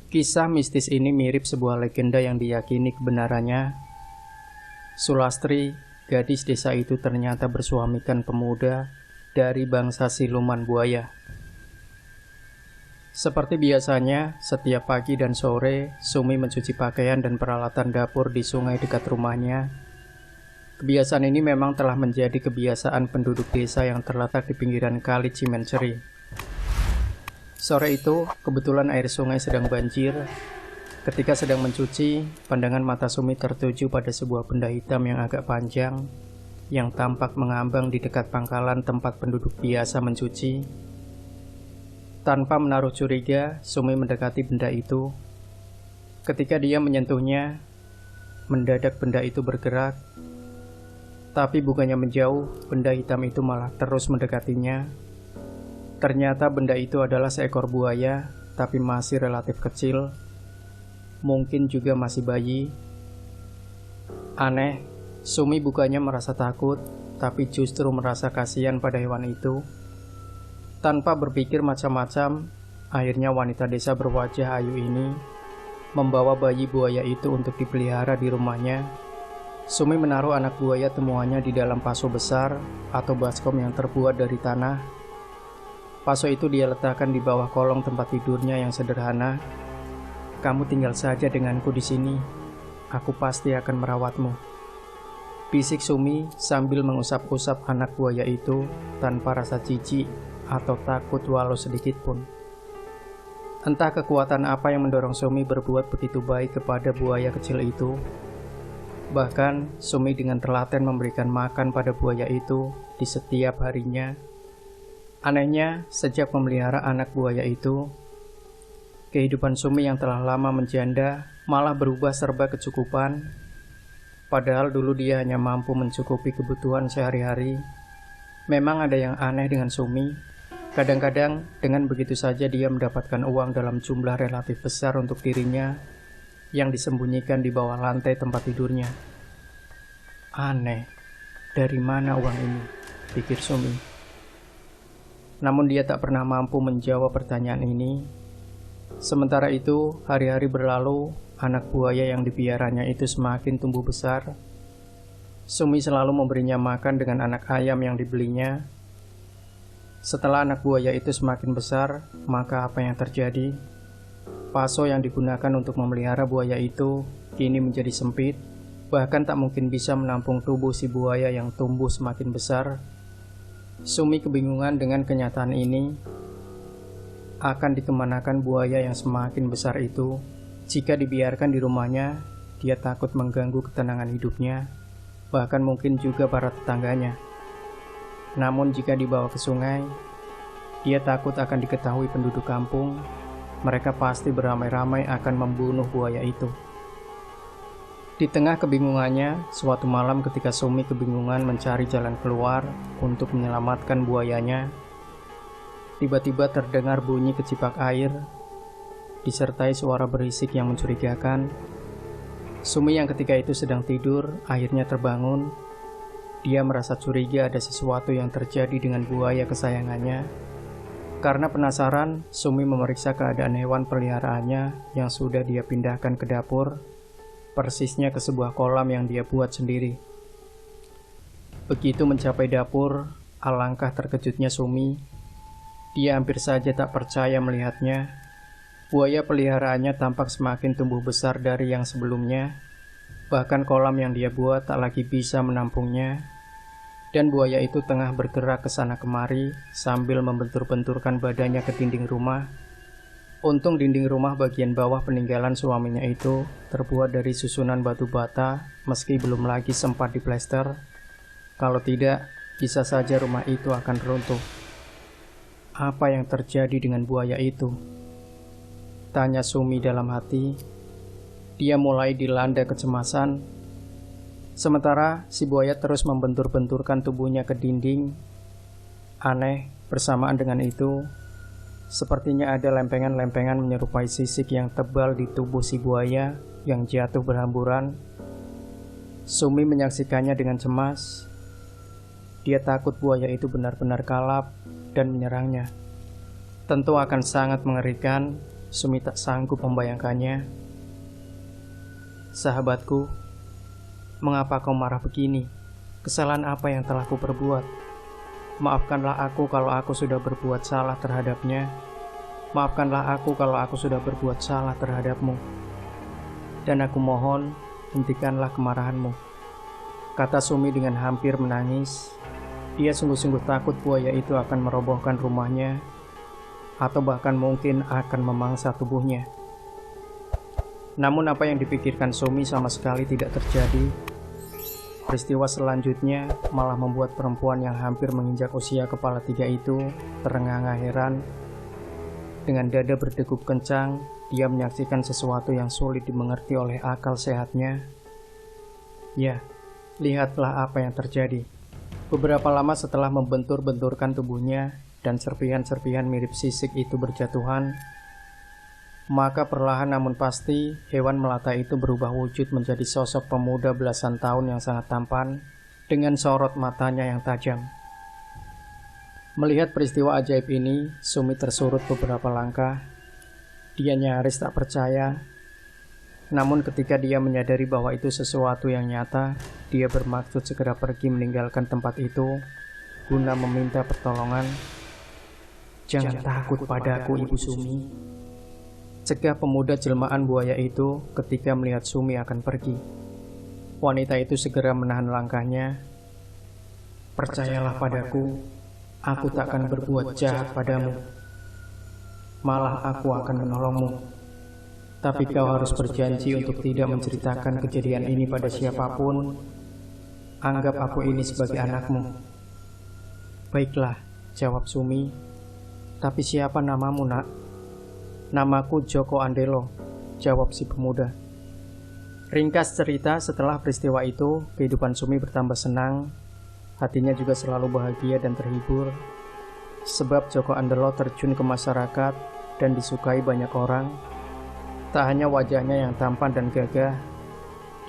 Kisah mistis ini mirip sebuah legenda yang diyakini kebenarannya. Sulastri, gadis desa itu ternyata bersuamikan pemuda dari bangsa siluman buaya. Seperti biasanya, setiap pagi dan sore, Sumi mencuci pakaian dan peralatan dapur di sungai dekat rumahnya. Kebiasaan ini memang telah menjadi kebiasaan penduduk desa yang terletak di pinggiran kali Cimenceri. Sore itu, kebetulan air sungai sedang banjir. Ketika sedang mencuci, pandangan mata Sumi tertuju pada sebuah benda hitam yang agak panjang, yang tampak mengambang di dekat pangkalan tempat penduduk biasa mencuci. Tanpa menaruh curiga, Sumi mendekati benda itu. Ketika dia menyentuhnya, mendadak benda itu bergerak. Tapi bukannya menjauh, benda hitam itu malah terus mendekatinya. Ternyata benda itu adalah seekor buaya, tapi masih relatif kecil. Mungkin juga masih bayi. Aneh, Sumi bukannya merasa takut, tapi justru merasa kasihan pada hewan itu. Tanpa berpikir macam-macam, akhirnya wanita desa berwajah ayu ini membawa bayi buaya itu untuk dipelihara di rumahnya. Sumi menaruh anak buaya temuannya di dalam paso besar atau baskom yang terbuat dari tanah. Paso itu dia letakkan di bawah kolong tempat tidurnya yang sederhana. "Kamu tinggal saja denganku di sini. Aku pasti akan merawatmu," bisik Sumi sambil mengusap-usap anak buaya itu tanpa rasa jijik atau takut walau sedikit pun. Entah kekuatan apa yang mendorong Sumi berbuat begitu baik kepada buaya kecil itu. Bahkan, Sumi dengan telaten memberikan makan pada buaya itu di setiap harinya. Anehnya, sejak memelihara anak buaya itu, kehidupan Sumi yang telah lama menjanda malah berubah serba kecukupan. Padahal dulu dia hanya mampu mencukupi kebutuhan sehari-hari. Memang ada yang aneh dengan Sumi. Kadang-kadang dengan begitu saja dia mendapatkan uang dalam jumlah relatif besar untuk dirinya yang disembunyikan di bawah lantai tempat tidurnya. Aneh, dari mana uang ini? Pikir Sumi. Namun dia tak pernah mampu menjawab pertanyaan ini. Sementara itu, hari-hari berlalu, anak buaya yang dipiaranya itu semakin tumbuh besar. Sumi selalu memberinya makan dengan anak ayam yang dibelinya. Setelah anak buaya itu semakin besar, maka apa yang terjadi? Paso yang digunakan untuk memelihara buaya itu kini menjadi sempit, bahkan tak mungkin bisa menampung tubuh si buaya yang tumbuh semakin besar. Sumi kebingungan dengan kenyataan ini. Akan dikemanakan buaya yang semakin besar itu? Jika dibiarkan di rumahnya, dia takut mengganggu ketenangan hidupnya, bahkan mungkin juga para tetangganya. Namun jika dibawa ke sungai, dia takut akan diketahui penduduk kampung. Mereka pasti beramai-ramai akan membunuh buaya itu. Di tengah kebingungannya, suatu malam ketika Sumi kebingungan mencari jalan keluar untuk menyelamatkan buayanya, tiba-tiba terdengar bunyi kecipak air, disertai suara berisik yang mencurigakan. Sumi yang ketika itu sedang tidur, akhirnya terbangun. Dia merasa curiga ada sesuatu yang terjadi dengan buaya kesayangannya. Karena penasaran, Sumi memeriksa keadaan hewan peliharaannya yang sudah dia pindahkan ke dapur, persisnya ke sebuah kolam yang dia buat sendiri. Begitu mencapai dapur, alangkah terkejutnya Sumi. Dia hampir saja tak percaya melihatnya. Buaya peliharaannya tampak semakin tumbuh besar dari yang sebelumnya. Bahkan kolam yang dia buat tak lagi bisa menampungnya. Dan buaya itu tengah bergerak ke sana kemari sambil membentur-benturkan badannya ke dinding rumah. Untung dinding rumah bagian bawah peninggalan suaminya itu terbuat dari susunan batu bata, meski belum lagi sempat diplester. Kalau tidak, bisa saja rumah itu akan runtuh. Apa yang terjadi dengan buaya itu? Tanya Sumi dalam hati. Dia mulai dilanda kecemasan. Sementara si buaya terus membentur-benturkan tubuhnya ke dinding. Aneh, bersamaan dengan itu, sepertinya ada lempengan-lempengan menyerupai sisik yang tebal di tubuh si buaya yang jatuh berhamburan. Sumi menyaksikannya dengan cemas. Dia takut buaya itu benar-benar kalap dan menyerangnya. Tentu akan sangat mengerikan Sumi tak sanggup membayangkannya. Sahabatku, mengapa kau marah begini? Kesalahan apa yang telah kuperbuat? Maafkanlah aku kalau aku sudah berbuat salah terhadapnya. Maafkanlah aku kalau aku sudah berbuat salah terhadapmu. Dan aku mohon, hentikanlah kemarahanmu, kata Sumi dengan hampir menangis. Dia sungguh-sungguh takut buaya itu akan merobohkan rumahnya, atau bahkan mungkin akan memangsa tubuhnya. Namun apa yang dipikirkan Sumi sama sekali tidak terjadi. Peristiwa selanjutnya malah membuat perempuan yang hampir menginjak usia kepala 3 itu terengah-engah heran. Dengan dada berdegup kencang, dia menyaksikan sesuatu yang sulit dimengerti oleh akal sehatnya. Ya, lihatlah apa yang terjadi. Beberapa lama setelah membentur-benturkan tubuhnya dan serpihan-serpihan mirip sisik itu berjatuhan, maka perlahan namun pasti hewan melata itu berubah wujud menjadi sosok pemuda belasan tahun yang sangat tampan dengan sorot matanya yang tajam. Melihat peristiwa ajaib ini, Sumi tersurut beberapa langkah. Dia nyaris tak percaya. Namun ketika dia menyadari bahwa itu sesuatu yang nyata, dia bermaksud segera pergi meninggalkan tempat itu guna meminta pertolongan. "Jangan takut padaku, Ibu Sumi," cegah pemuda jelmaan buaya itu ketika melihat Sumi akan pergi. Wanita itu segera menahan langkahnya. "Percayalah padaku, aku tak akan berbuat jahat padamu. Malah aku akan menolongmu. Tapi kau harus berjanji untuk tidak menceritakan kejadian ini pada siapapun. Anggap aku ini sebagai anakmu." "Baiklah," jawab Sumi. "Tapi siapa namamu, Nak?" "Namaku Joko Andelo," jawab si pemuda. Ringkas cerita, setelah peristiwa itu, kehidupan Sumi bertambah senang. Hatinya juga selalu bahagia dan terhibur. Sebab Joko Andelo terjun ke masyarakat dan disukai banyak orang. Tak hanya wajahnya yang tampan dan gagah,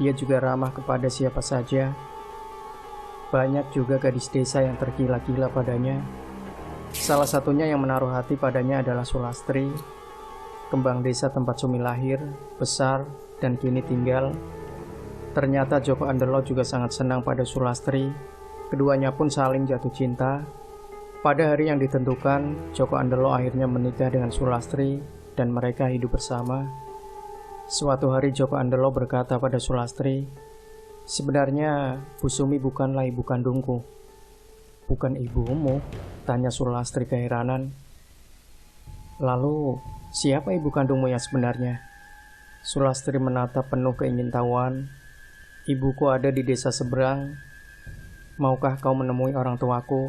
dia juga ramah kepada siapa saja. Banyak juga gadis desa yang tergila-gila padanya. Salah satunya yang menaruh hati padanya adalah Sulastri, kembang desa tempat Sumi lahir, besar, dan kini tinggal. Ternyata Joko Andelo juga sangat senang pada Sulastri. Keduanya pun saling jatuh cinta. Pada hari yang ditentukan, Joko Andelo akhirnya menikah dengan Sulastri dan mereka hidup bersama. Suatu hari Joko Andelo berkata pada Sulastri, "Sebenarnya Bu Sumi bukanlah ibu kandungku." "Bukan ibumu?" tanya Sulastri keheranan. "Lalu siapa ibu kandungmu yang sebenarnya?" Sulastri menatap penuh keingintahuan. "Ibuku ada di desa seberang. Maukah kau menemui orang tuaku?"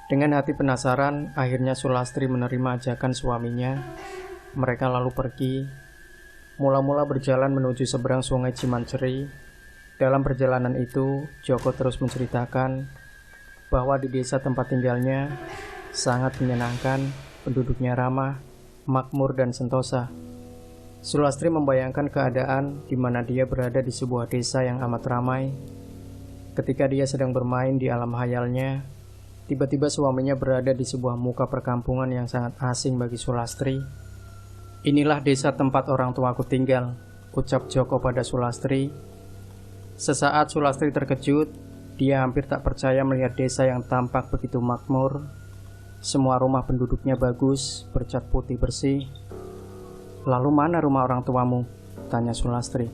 Dengan hati penasaran, akhirnya Sulastri menerima ajakan suaminya. Mereka lalu pergi. Mula-mula berjalan menuju seberang sungai Cimanceri. Dalam perjalanan itu, Joko terus menceritakan bahwa di desa tempat tinggalnya sangat menyenangkan, penduduknya ramah, makmur, dan sentosa. Sulastri membayangkan keadaan di mana dia berada di sebuah desa yang amat ramai. Ketika dia sedang bermain di alam hayalnya, tiba-tiba suaminya berada di sebuah muka perkampungan yang sangat asing bagi Sulastri. "Inilah desa tempat orang tuaku tinggal," ucap Joko pada Sulastri. Sesaat Sulastri terkejut. Dia hampir tak percaya melihat desa yang tampak begitu makmur. Semua rumah penduduknya bagus, bercat putih bersih. "Lalu mana rumah orang tuamu?" tanya Sulastri.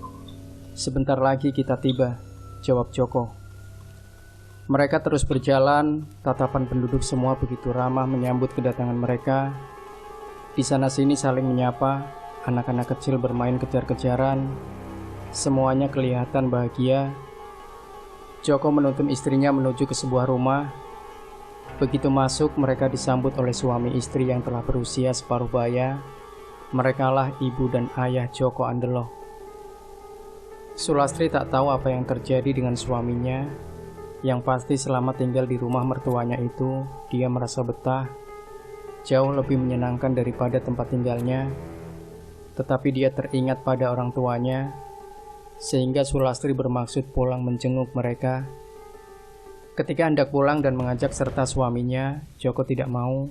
"Sebentar lagi kita tiba," jawab Joko. Mereka terus berjalan, tatapan penduduk semua begitu ramah menyambut kedatangan mereka. Di sana-sini saling menyapa, anak-anak kecil bermain kejar-kejaran. Semuanya kelihatan bahagia. Joko menuntun istrinya menuju ke sebuah rumah. Begitu masuk, mereka disambut oleh suami istri yang telah berusia separuh baya. Merekalah ibu dan ayah Joko Andelo. Sulastri tak tahu apa yang terjadi dengan suaminya. Yang pasti selama tinggal di rumah mertuanya itu, dia merasa betah. Jauh lebih menyenangkan daripada tempat tinggalnya. Tetapi dia teringat pada orang tuanya, sehingga Sulastri bermaksud pulang menjenguk mereka. Ketika hendak pulang dan mengajak serta suaminya, Joko tidak mau,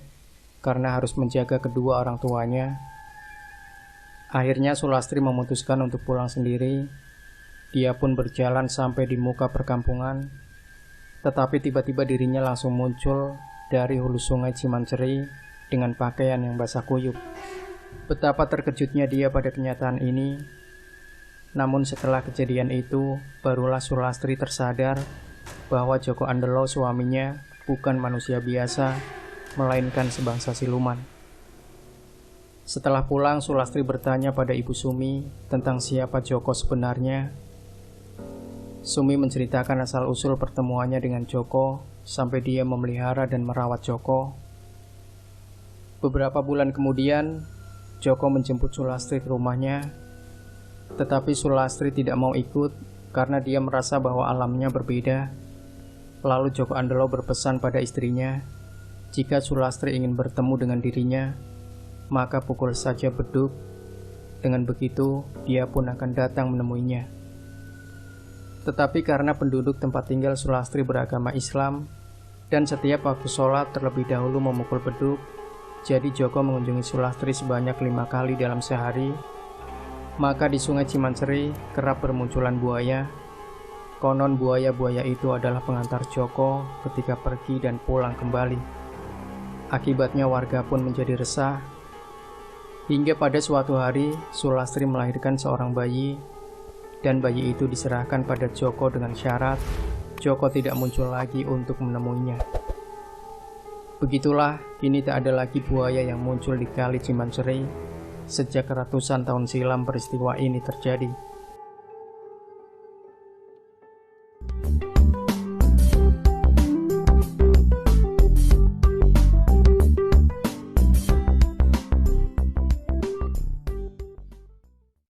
karena harus menjaga kedua orang tuanya. Akhirnya Sulastri memutuskan untuk pulang sendiri. Dia pun berjalan sampai di muka perkampungan. Tetapi tiba-tiba dirinya langsung muncul dari hulu sungai Cimanceri dengan pakaian yang basah kuyup. Betapa terkejutnya dia pada kenyataan ini. Namun setelah kejadian itu, barulah Sulastri tersadar bahwa Joko Andelo suaminya bukan manusia biasa, melainkan sebangsa siluman. Setelah pulang, Sulastri bertanya pada Ibu Sumi tentang siapa Joko sebenarnya. Sumi menceritakan asal-usul pertemuannya dengan Joko sampai dia memelihara dan merawat Joko. Beberapa bulan kemudian, Joko menjemput Sulastri ke rumahnya, tetapi Sulastri tidak mau ikut karena dia merasa bahwa alamnya berbeda. Lalu Joko Andelo berpesan pada istrinya, jika Sulastri ingin bertemu dengan dirinya, maka pukul saja beduk. Dengan begitu, dia pun akan datang menemuinya. Tetapi karena penduduk tempat tinggal Sulastri beragama Islam, dan setiap waktu sholat terlebih dahulu memukul beduk, jadi Joko mengunjungi Sulastri sebanyak 5 kali dalam sehari. Maka di sungai Cimanceri kerap bermunculan buaya. Konon buaya-buaya itu adalah pengantar Joko ketika pergi dan pulang kembali. Akibatnya warga pun menjadi resah. Hingga pada suatu hari, Sulastri melahirkan seorang bayi, dan bayi itu diserahkan pada Joko dengan syarat Joko tidak muncul lagi untuk menemuinya. Begitulah, kini tak ada lagi buaya yang muncul di Kali Cimanceri. Sejak ratusan tahun silam peristiwa ini terjadi.